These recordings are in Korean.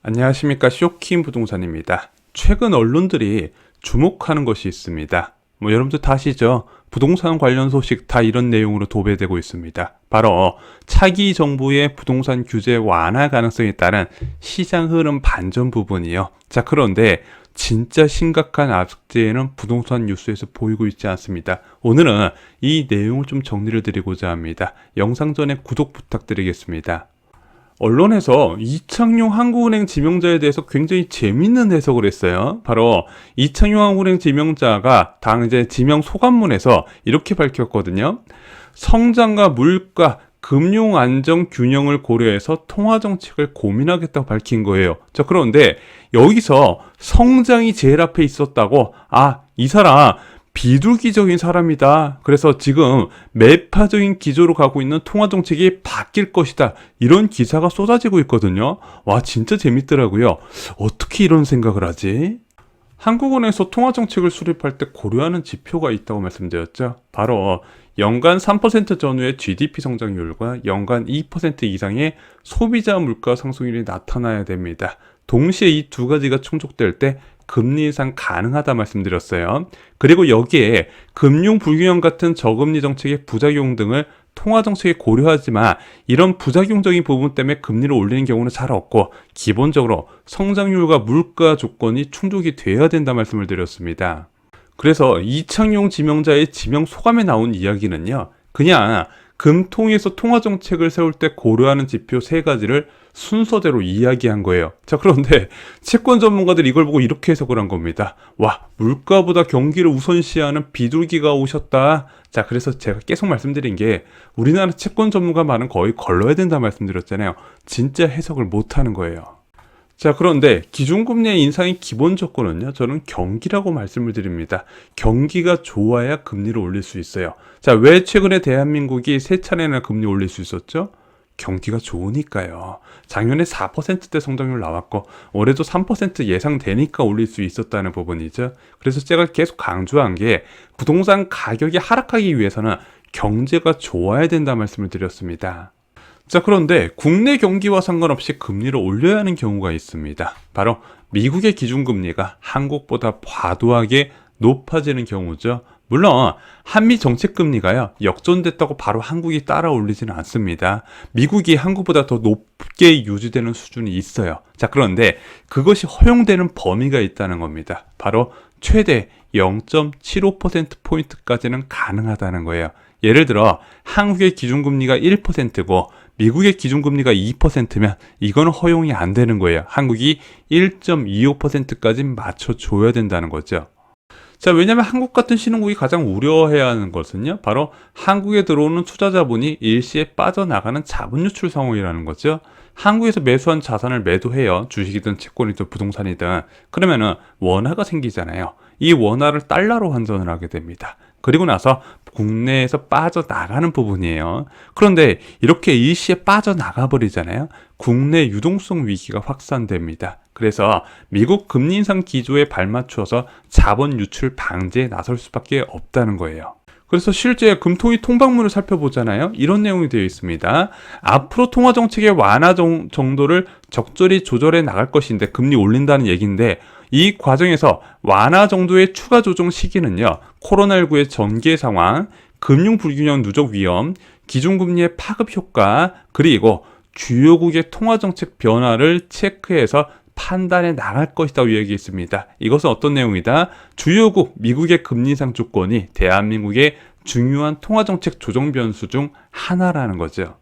안녕하십니까. 쇼킹 부동산입니다. 최근 언론들이 주목하는 것이 있습니다. 여러분들 다 아시죠? 부동산 관련 소식 다 이런 내용으로 도배되고 있습니다. 바로 차기 정부의 부동산 규제 완화 가능성에 따른 시장 흐름 반전 부분이요. 자, 그런데 진짜 심각한 악재는 부동산 뉴스에서 보이고 있지 않습니다. 오늘은 이 내용을 좀 정리를 드리고자 합니다. 영상 전에 구독 부탁드리겠습니다. 언론에서 이창용 한국은행 지명자에 대해서 굉장히 재밌는 해석을 했어요. 바로 이창용 한국은행 지명자가 당시 지명 소감문에서 이렇게 밝혔거든요. 성장과 물가, 금융 안정 균형을 고려해서 통화 정책을 고민하겠다고 밝힌 거예요. 자, 그런데 여기서 성장이 제일 앞에 있었다고, 이 사람 비둘기적인 사람이다. 그래서 지금 매파적인 기조로 가고 있는 통화 정책이 바뀔 것이다. 이런 기사가 쏟아지고 있거든요. 와, 진짜 재밌더라고요. 어떻게 이런 생각을 하지? 한국은행에서 통화 정책을 수립할 때 고려하는 지표가 있다고 말씀드렸죠. 바로 연간 3% 전후의 GDP 성장률과 연간 2% 이상의 소비자 물가 상승률이 나타나야 됩니다. 동시에 이 두 가지가 충족될 때 금리 인상 가능하다 말씀드렸어요. 그리고 여기에 금융 불균형 같은 저금리 정책의 부작용 등을 통화 정책에 고려하지만 이런 부작용적인 부분 때문에 금리를 올리는 경우는 잘 없고 기본적으로 성장률과 물가 조건이 충족이 돼야 된다 말씀을 드렸습니다. 그래서 이창용 지명자의 지명 소감에 나온 이야기는요, 그냥 금통위에서 통화 정책을 세울 때 고려하는 지표 3가지를 순서대로 이야기한 거예요. 자, 그런데 채권 전문가들이 이걸 보고 이렇게 해석을 한 겁니다. 와, 물가보다 경기를 우선시하는 비둘기가 오셨다. 자, 그래서 제가 계속 말씀드린 게 우리나라 채권 전문가 말은 거의 걸러야 된다 말씀드렸잖아요. 진짜 해석을 못하는 거예요. 자, 그런데 기준금리의 인상의 기본 조건은요, 저는 경기라고 말씀을 드립니다. 경기가 좋아야 금리를 올릴 수 있어요. 자, 왜 최근에 대한민국이 3차례나 금리 올릴 수 있었죠? 경기가 좋으니까요. 작년에 4%대 성장률 나왔고 올해도 3% 예상되니까 올릴 수 있었다는 부분이죠. 그래서 제가 계속 강조한 게 부동산 가격이 하락하기 위해서는 경제가 좋아야 된다 말씀을 드렸습니다. 자, 그런데 국내 경기와 상관없이 금리를 올려야 하는 경우가 있습니다. 바로 미국의 기준금리가 한국보다 과도하게 높아지는 경우죠. 물론 한미 정책금리가요, 역전됐다고 바로 한국이 따라 올리지는 않습니다. 미국이 한국보다 더 높게 유지되는 수준이 있어요. 자, 그런데 그것이 허용되는 범위가 있다는 겁니다. 바로 최대 0.75%포인트까지는 가능하다는 거예요. 예를 들어 한국의 기준금리가 1%고 미국의 기준금리가 2%면 이거는 허용이 안 되는 거예요. 한국이 1.25%까지 맞춰줘야 된다는 거죠. 자, 왜냐하면 한국 같은 신흥국이 가장 우려해야 하는 것은요, 바로 한국에 들어오는 투자자본이 일시에 빠져나가는 자본 유출 상황이라는 거죠. 한국에서 매수한 자산을 매도해요. 주식이든 채권이든 부동산이든. 그러면은 원화가 생기잖아요. 이 원화를 달러로 환전을 하게 됩니다. 그리고 나서 국내에서 빠져나가는 부분이에요. 그런데 이렇게 일시에 빠져나가 버리잖아요. 국내 유동성 위기가 확산됩니다. 그래서 미국 금리 인상 기조에 발맞추어서 자본 유출 방지에 나설 수밖에 없다는 거예요. 그래서 실제 금통위 통방문을 살펴보잖아요. 이런 내용이 되어 있습니다. 앞으로 통화 정책의 완화 정도를 적절히 조절해 나갈 것인데, 금리 올린다는 얘기인데, 이 과정에서 완화 정도의 추가 조정 시기는요, 코로나19의 전개 상황, 금융 불균형 누적 위험, 기준금리의 파급 효과, 그리고 주요국의 통화 정책 변화를 체크해서 판단해 나갈 것이라고 이야기했습니다. 이것은 어떤 내용이다? 주요국 미국의 금리 인상 조건이 대한민국의 중요한 통화정책 조정 변수 중 하나라는 거죠.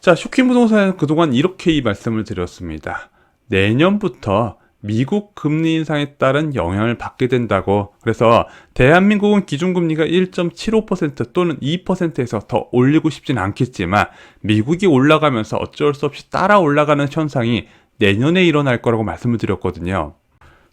자, 쇼킹 부동산은 그동안 이렇게 이 말씀을 드렸습니다. 내년부터 미국 금리 인상에 따른 영향을 받게 된다고. 그래서 대한민국은 기준금리가 1.75% 또는 2%에서 더 올리고 싶진 않겠지만 미국이 올라가면서 어쩔 수 없이 따라 올라가는 현상이 내년에 일어날 거라고 말씀을 드렸거든요.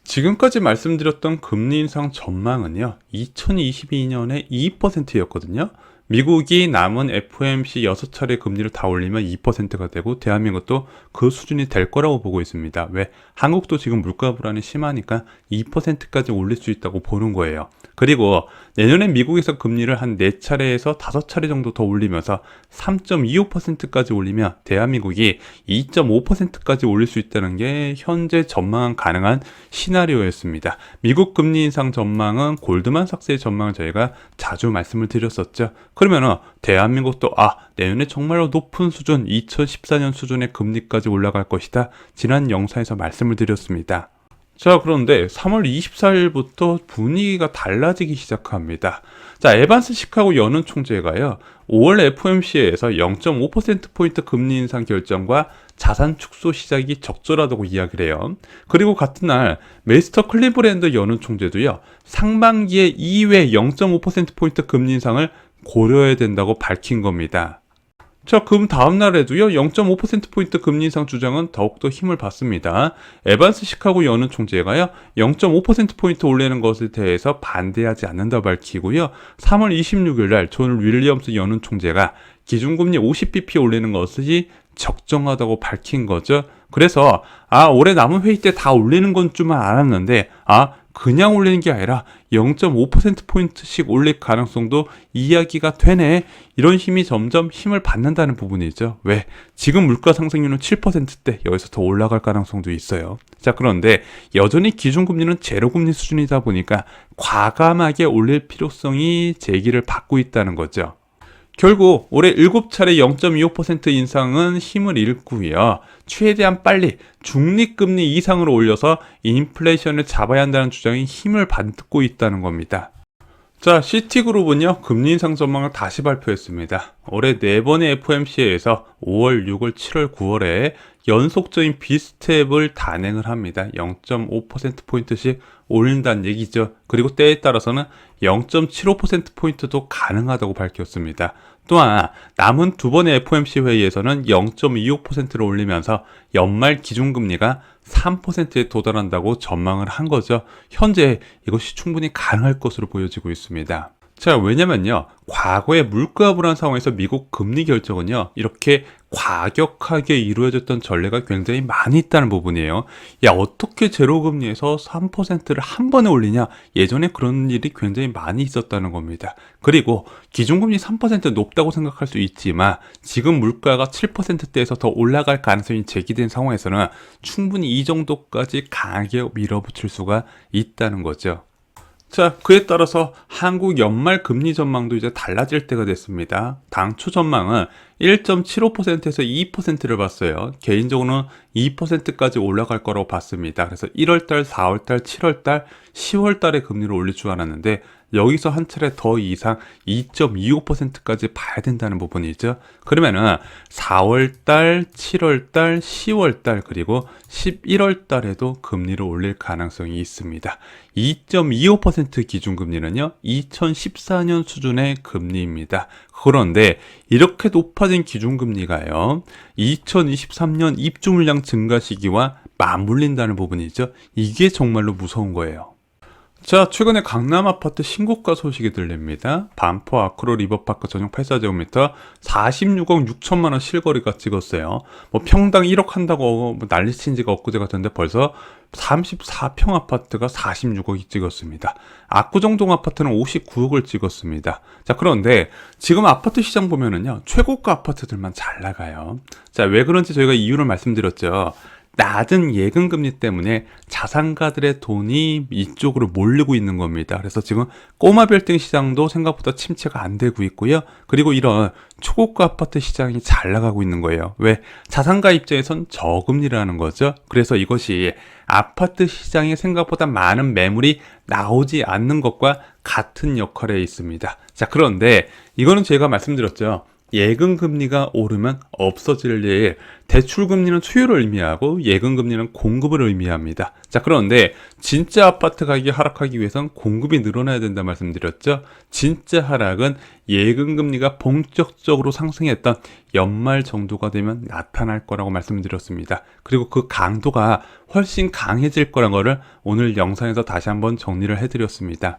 지금까지 말씀드렸던 금리 인상 전망은요, 2022년에 2%였거든요. 미국이 남은 FOMC 6차례 금리를 다 올리면 2%가 되고 대한민국도 그 수준이 될 거라고 보고 있습니다. 왜? 한국도 지금 물가 불안이 심하니까 2%까지 올릴 수 있다고 보는 거예요. 그리고 내년에 미국에서 금리를 한 4차례에서 5차례 정도 더 올리면서 3.25%까지 올리면 대한민국이 2.5%까지 올릴 수 있다는 게 현재 전망 가능한 시나리오였습니다. 미국 금리 인상 전망은 골드만삭스의 전망을 저희가 자주 말씀을 드렸었죠. 그러면은 대한민국도 내년에 정말로 높은 수준 2014년 수준의 금리까지 올라갈 것이다. 지난 영상에서 말씀을 드렸습니다. 자, 그런데 3월 24일부터 분위기가 달라지기 시작합니다. 자, 에반스 시카고 연은 총재가요, 5월 FOMC에서 0.5%포인트 금리 인상 결정과 자산 축소 시작이 적절하다고 이야기를 해요. 그리고 같은 날 메스터 클리브랜드 연은 총재도요, 상반기에 2회 0.5%포인트 금리 인상을 고려해야 된다고 밝힌 겁니다. 자, 그럼 다음 날에도요, 0.5%포인트 금리 인상 주장은 더욱더 힘을 받습니다. 에반스 시카고 연은 총재가요, 0.5%포인트 올리는 것에 대해서 반대하지 않는다 밝히고요, 3월 26일 날 존 윌리엄스 연은 총재가 기준금리 50bp 올리는 것이 적정하다고 밝힌 거죠. 그래서 올해 남은 회의 때 다 올리는 건 줄만 알았는데 그냥 올리는 게 아니라 0.5%포인트씩 올릴 가능성도 이야기가 되네. 이런 힘이 점점 힘을 받는다는 부분이죠. 왜? 지금 물가 상승률은 7%대 여기서 더 올라갈 가능성도 있어요. 자, 그런데 여전히 기준금리는 제로금리 수준이다 보니까 과감하게 올릴 필요성이 제기를 받고 있다는 거죠. 결국 올해 7차례 0.25% 인상은 힘을 잃고요, 최대한 빨리 중립금리 이상으로 올려서 인플레이션을 잡아야 한다는 주장이 힘을 받고 있다는 겁니다. 자, 시티그룹은요, 금리 인상 전망을 다시 발표했습니다. 올해 4번의 FOMC에서 5월, 6월, 7월, 9월에 연속적인 비스텝을 단행을 합니다. 0.5%포인트씩 올린다는 얘기죠. 그리고 때에 따라서는 0.75%포인트도 가능하다고 밝혔습니다. 또한 남은 2번의 FOMC 회의에서는 0.25%를 올리면서 연말 기준금리가 3%에 도달한다고 전망을 한 거죠. 현재 이것이 충분히 가능할 것으로 보여지고 있습니다. 자, 왜냐면요, 과거의 물가 불안 상황에서 미국 금리 결정은요, 이렇게 과격하게 이루어졌던 전례가 굉장히 많이 있다는 부분이에요. 어떻게 제로금리에서 3%를 한 번에 올리냐? 예전에 그런 일이 굉장히 많이 있었다는 겁니다. 그리고 기준금리 3% 높다고 생각할 수 있지만 지금 물가가 7%대에서 더 올라갈 가능성이 제기된 상황에서는 충분히 이 정도까지 강하게 밀어붙일 수가 있다는 거죠. 자, 그에 따라서 한국 연말 금리 전망도 이제 달라질 때가 됐습니다. 당초 전망은 1.75%에서 2%를 봤어요. 개인적으로는 2%까지 올라갈 거라고 봤습니다. 그래서 1월달, 4월달, 7월달, 10월달에 금리를 올릴 줄 알았는데 여기서 한 차례 더 이상 2.25%까지 봐야 된다는 부분이죠. 그러면은 4월달, 7월달, 10월달 그리고 11월달에도 금리를 올릴 가능성이 있습니다. 2.25% 기준금리는요, 2014년 수준의 금리입니다. 그런데 이렇게 높아진 기준금리가요, 2023년 입주 물량 증가 시기와 맞물린다는 부분이죠. 이게 정말로 무서운 거예요. 자, 최근에 강남 아파트 신고가 소식이 들립니다. 반포 아크로 리버파크 전용 84제곱미터 46억 6천만 원 실거래가 찍었어요. 평당 1억 한다고 난리친 지가 엊그제 같은데 벌써 34평 아파트가 46억이 찍었습니다. 압구정동 아파트는 59억을 찍었습니다. 자, 그런데 지금 아파트 시장 보면은요, 최고가 아파트들만 잘 나가요. 자, 왜 그런지 저희가 이유를 말씀드렸죠. 낮은 예금금리 때문에 자산가들의 돈이 이쪽으로 몰리고 있는 겁니다. 그래서 지금 꼬마 빌딩 시장도 생각보다 침체가 안 되고 있고요. 그리고 이런 초고가 아파트 시장이 잘 나가고 있는 거예요. 왜? 자산가 입장에선 저금리라는 거죠. 그래서 이것이 아파트 시장에 생각보다 많은 매물이 나오지 않는 것과 같은 역할에 있습니다. 자, 그런데 이거는 제가 말씀드렸죠. 예금금리가 오르면 없어질 일, 대출금리는 수요를 의미하고 예금금리는 공급을 의미합니다. 자, 그런데 진짜 아파트 가격이 하락하기 위해선 공급이 늘어나야 된다 말씀드렸죠. 진짜 하락은 예금금리가 본격적으로 상승했던 연말 정도가 되면 나타날 거라고 말씀드렸습니다. 그리고 그 강도가 훨씬 강해질 거란 거를 오늘 영상에서 다시 한번 정리를 해드렸습니다.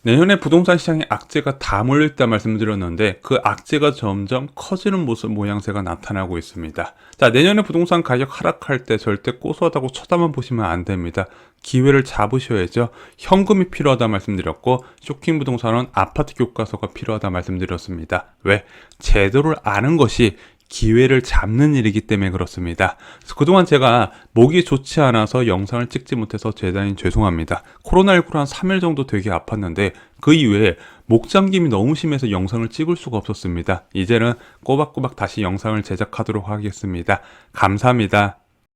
내년에 부동산 시장에 악재가 다 몰려있다 말씀드렸는데 그 악재가 점점 커지는 모습 모양새가 나타나고 있습니다. 자, 내년에 부동산 가격 하락할 때 절대 고소하다고 쳐다만 보시면 안 됩니다. 기회를 잡으셔야죠. 현금이 필요하다 말씀드렸고 쇼킹 부동산은 아파트 교과서가 필요하다 말씀드렸습니다. 왜? 제도를 아는 것이 기회를 잡는 일이기 때문에 그렇습니다. 그래서 그동안 제가 목이 좋지 않아서 영상을 찍지 못해서 대단히 죄송합니다. 코로나19로 한 3일 정도 되게 아팠는데 그 이후에 목잠김이 너무 심해서 영상을 찍을 수가 없었습니다. 이제는 꼬박꼬박 다시 영상을 제작하도록 하겠습니다. 감사합니다.